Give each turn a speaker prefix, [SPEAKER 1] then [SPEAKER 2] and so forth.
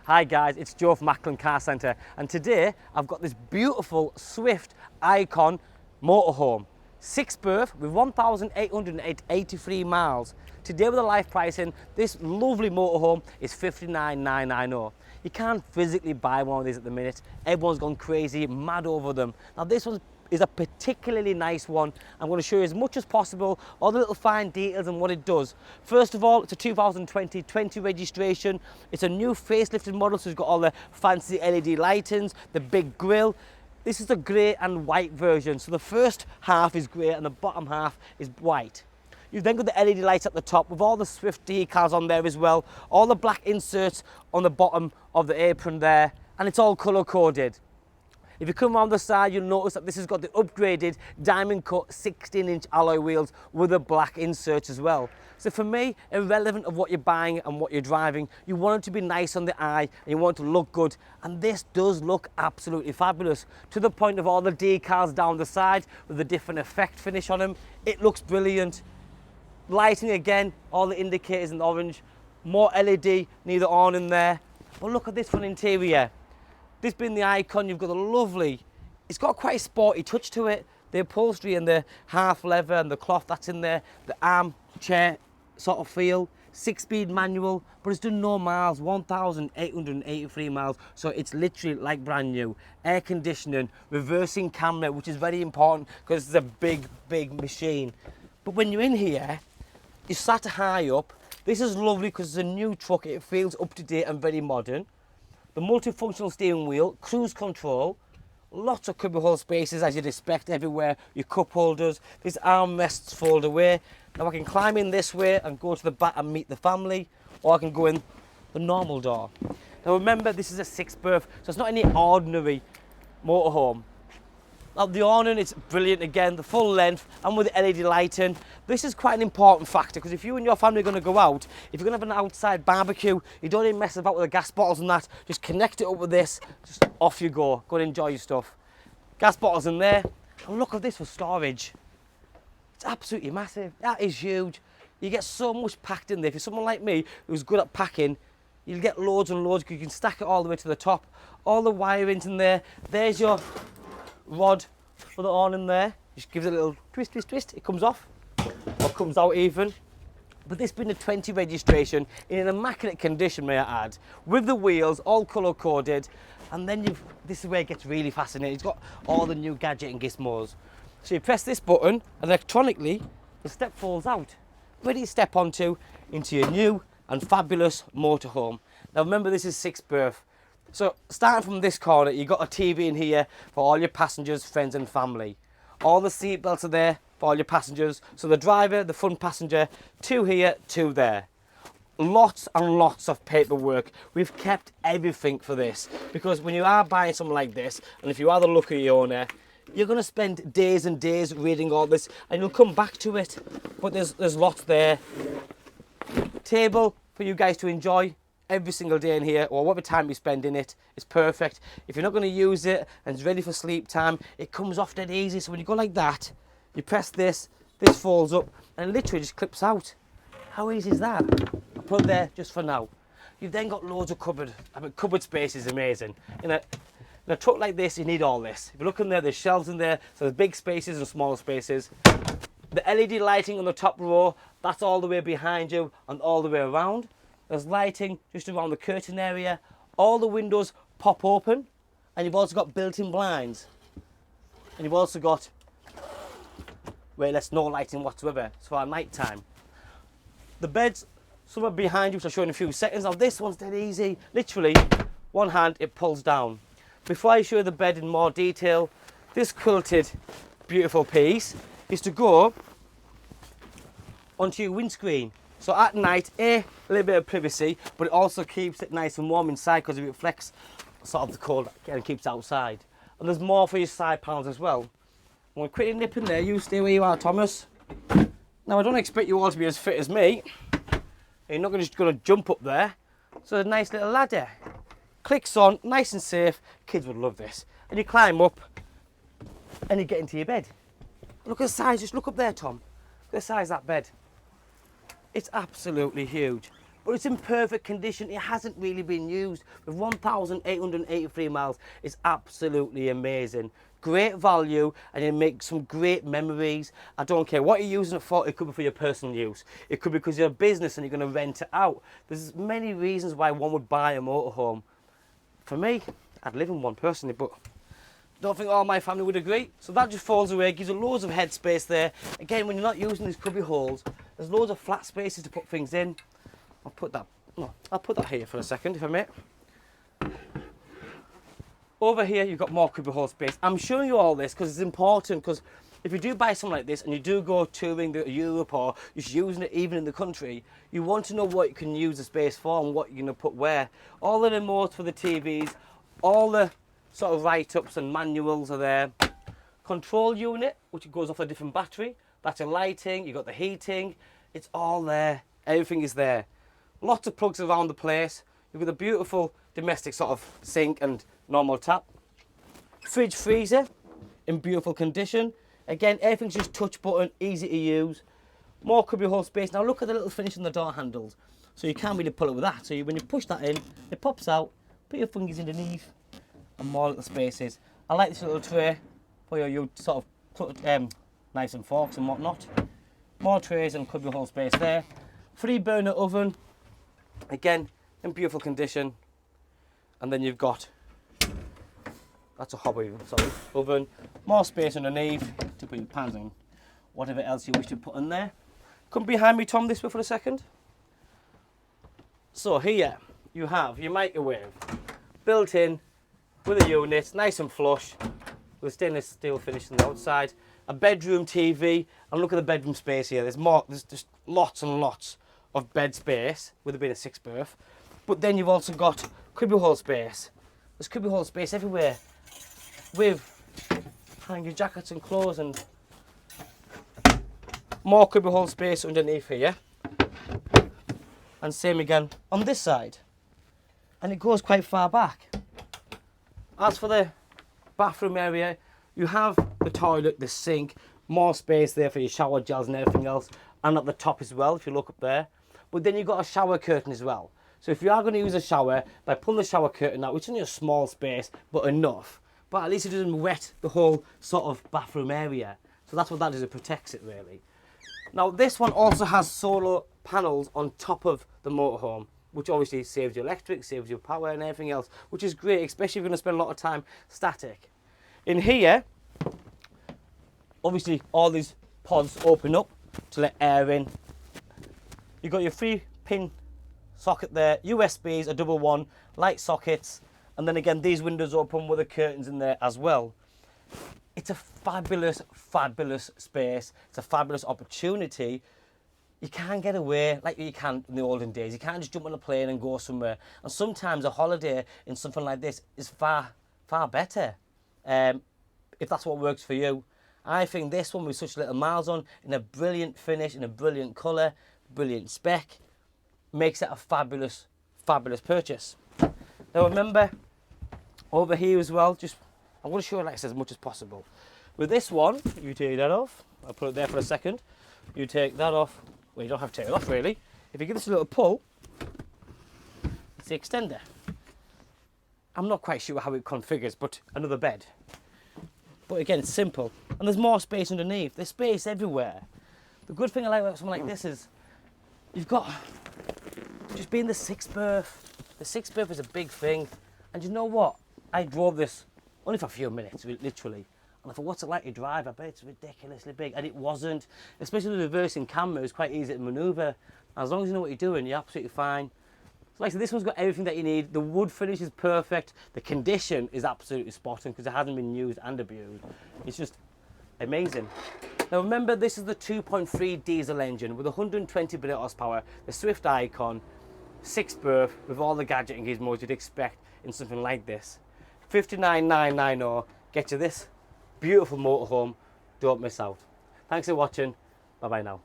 [SPEAKER 1] Hi guys, it's Joe from Macklin Car Centre, and today I've got this beautiful Swift Icon motorhome. 6 berth with 1,883 miles. Today with the live pricing, this lovely motorhome is $59,990. You can't physically buy one of these at the minute. Everyone's gone crazy, mad over them. Now this one is a particularly nice one. I'm going to show you as much as possible, all the little fine details and what it does. First of all, it's a 2020 registration. It's a new facelifted model, so it's got all the fancy LED lightings, the big grille. This is the grey and white version. So the first half is grey and the bottom half is white. You've then got the LED lights at the top with all the Swift decals on there as well. All the black inserts on the bottom of the apron there, and it's all colour coded. If you come around the side, you'll notice that this has got the upgraded diamond cut 16-inch alloy wheels with the black inserts as well. So for me, irrelevant of what you're buying and what you're driving, you want it to be nice on the eye and you want it to look good. And this does look absolutely fabulous, to the point of all the decals down the side with the different effect finish on them. It looks brilliant. Lighting again, all the indicators in orange, more LED near the awning there. But look at this front interior. This being the Icon, you've got a lovely, it's got quite a sporty touch to it. The upholstery and the half leather and the cloth that's in there, the armchair sort of feel. 6-speed manual, but it's done no miles, 1,883 miles, so it's literally like brand new. Air conditioning, reversing camera, which is very important because it's a big machine. But when you're in here, you sat high up. This is lovely because it's a new truck. It feels up to date and very modern. The multifunctional steering wheel, cruise control, lots of cubbyhole spaces as you'd expect everywhere, your cup holders, these armrests fold away. Now I can climb in this way and go to the back and meet the family, or I can go in the normal door. Now remember, this is a 6 berth, so it's not any ordinary motorhome. Now the awning is brilliant again, the full length and with the LED lighting. This is quite an important factor because if you and your family are going to go out, if you're going to have an outside barbecue, you don't even mess about with the gas bottles and that, just connect it up with this, just off you go and enjoy your stuff. Gas bottles in there, and look at this for storage. It's absolutely massive, that is huge. You get so much packed in there. If you're someone like me who's good at packing, you'll get loads and loads because you can stack it all the way to the top. All the wirings in there, there's your rod for the awning there. Just gives it a little twist, it comes off, or comes out even. But this being a 20 registration, in an immaculate condition may I add, with the wheels all colour coded, and then this is where it gets really fascinating. It's got all the new gadget and gizmos. So you press this button, and electronically, the step falls out. Ready to step onto into your new and fabulous motorhome. Now remember, this is 6 berth. So starting from this corner, you've got a TV in here for all your passengers, friends and family. All the seat belts are there for all your passengers. So the driver, the front passenger, 2 here, 2 there. Lots and lots of paperwork. We've kept everything for this because when you are buying something like this, and if you are the lucky owner, you're going to spend days and days reading all this and you'll come back to it. But there's lots there. Table for you guys to enjoy every single day in here, or whatever time you spend in it. It's perfect. If you're not going to use it and it's ready for sleep time, it comes off dead easy. So when you go like that, you press this, this folds up and it literally just clips out. How easy is that? I'll put it there just for now. You've then got loads of cupboard. I mean, cupboard space is amazing. In a truck like this, you need all this. If you look in there, there's shelves in there, so there's big spaces and small spaces. The LED lighting on the top row, that's all the way behind you and all the way around. There's lighting just around the curtain area. All the windows pop open, and you've also got built-in blinds. And you've also got where there's no lighting whatsoever, so at night time. The bed's somewhere behind you, which I'll show you in a few seconds. Now this one's dead easy. Literally, one hand, it pulls down. Before I show you the bed in more detail, this quilted, beautiful piece is to go onto your windscreen. So at night, a little bit of privacy, but it also keeps it nice and warm inside because it reflects sort of the cold and keeps it outside. And there's more for your side panels as well. I'm going to quickly nip in there. You stay where you are, Thomas. Now, I don't expect you all to be as fit as me. You're not just going to jump up there. So a nice little ladder. Clicks on, nice and safe. Kids would love this. And you climb up and you get into your bed. Look at the size. Just look up there, Tom. Look at the size of that bed. It's absolutely huge. but it's in perfect condition. It hasn't really been used. With 1,883 miles, it's absolutely amazing. Great value, and you make some great memories. I don't care what you're using it for. It could be for your personal use. It could be because you're a business and you're going to rent it out. There's many reasons why one would buy a motorhome. For me, I'd live in one personally, but don't think all my family would agree. So that just falls away, gives you loads of headspace there. Again, when you're not using these cubby holes, there's loads of flat spaces to put things in. I'll put that here for a second, if I may. Over here, you've got more cubby hole space. I'm showing you all this because it's important, because if you do buy something like this and you do go touring Europe or just using it even in the country, you want to know what you can use the space for and what you're going to put where. All the remotes for the TVs, all the sort of write-ups and manuals are there. Control unit, which goes off a different battery. That's your lighting, you've got the heating. It's all there. Everything is there. Lots of plugs around the place. You've got a beautiful domestic sort of sink and normal tap. Fridge freezer in beautiful condition. Again, everything's just touch button, easy to use. More cubby hole space. Now look at the little finish on the door handles. So you can't really pull it with that. So when you push that in, it pops out. Put your fingers underneath, and more little spaces. I like this little tray for your sort of put knives and forks and whatnot. More trays and cubby hole space there. 3-burner oven, again in beautiful condition. And then you've got, that's a hobby, sorry, oven. More space underneath to put your pans and whatever else you wish to put in there. Come behind me, Tom, this way for a second. So here you have your microwave built in with a unit, nice and flush, with stainless steel finish on the outside. A bedroom TV, and look at the bedroom space here. There's just lots and lots of bed space, with it being a 6-berth. But then you've also got cubby hole space. There's cubby hole space everywhere, with hang your jackets and clothes, and more cubby hole space underneath here. And same again on this side. And it goes quite far back. As for the bathroom area, you have the toilet, the sink, more space there for your shower gels and everything else, and at the top as well, if you look up there. But then you've got a shower curtain as well. So if you are going to use a shower, by pulling the shower curtain out, which is only a small space, but enough, but at least it doesn't wet the whole sort of bathroom area. So that's what that does, it protects it really. Now this one also has solar panels on top of the motorhome, which obviously saves you electric, saves you power and everything else, which is great, especially if you're going to spend a lot of time static. In here, obviously all these pods open up to let air in. You've got your 3-pin socket there, USBs, a double one, light sockets, and then again these windows open with the curtains in there as well. It's a fabulous, fabulous space. It's a fabulous opportunity. You can't get away like you can in the olden days. You can't just jump on a plane and go somewhere. And sometimes a holiday in something like this is far, far better, if that's what works for you. I think this one with such little miles on, in a brilliant finish, in a brilliant colour, brilliant spec, makes it a fabulous, fabulous purchase. Now remember, over here as well, I'm going to show you like this as much as possible. With this one, you take that off. I'll put it there for a second. You take that off. Well, you don't have to take it off really. If you give this a little pull, it's the extender. I'm not quite sure how it configures, but another bed. But again, it's simple. And there's more space underneath. There's space everywhere. The good thing I like about something like this is you've got, just being the 6-berth. The 6-berth is a big thing. And you know what? I drove this only for a few minutes, literally. And I thought, what's it like to drive? I bet it's ridiculously big. And it wasn't. Especially the reversing camera, it was quite easy to manoeuvre. As long as you know what you're doing, you're absolutely fine. So like I said, this one's got everything that you need. The wood finish is perfect. The condition is absolutely spot on because it hasn't been used and abused. It's just amazing. Now remember, this is the 2.3 diesel engine with 120 brake horsepower, the Swift Icon, 6-berth with all the gadget and gizmos you'd expect in something like this. 59,990 get you this beautiful motorhome. Don't miss out. Thanks for watching. Bye bye now.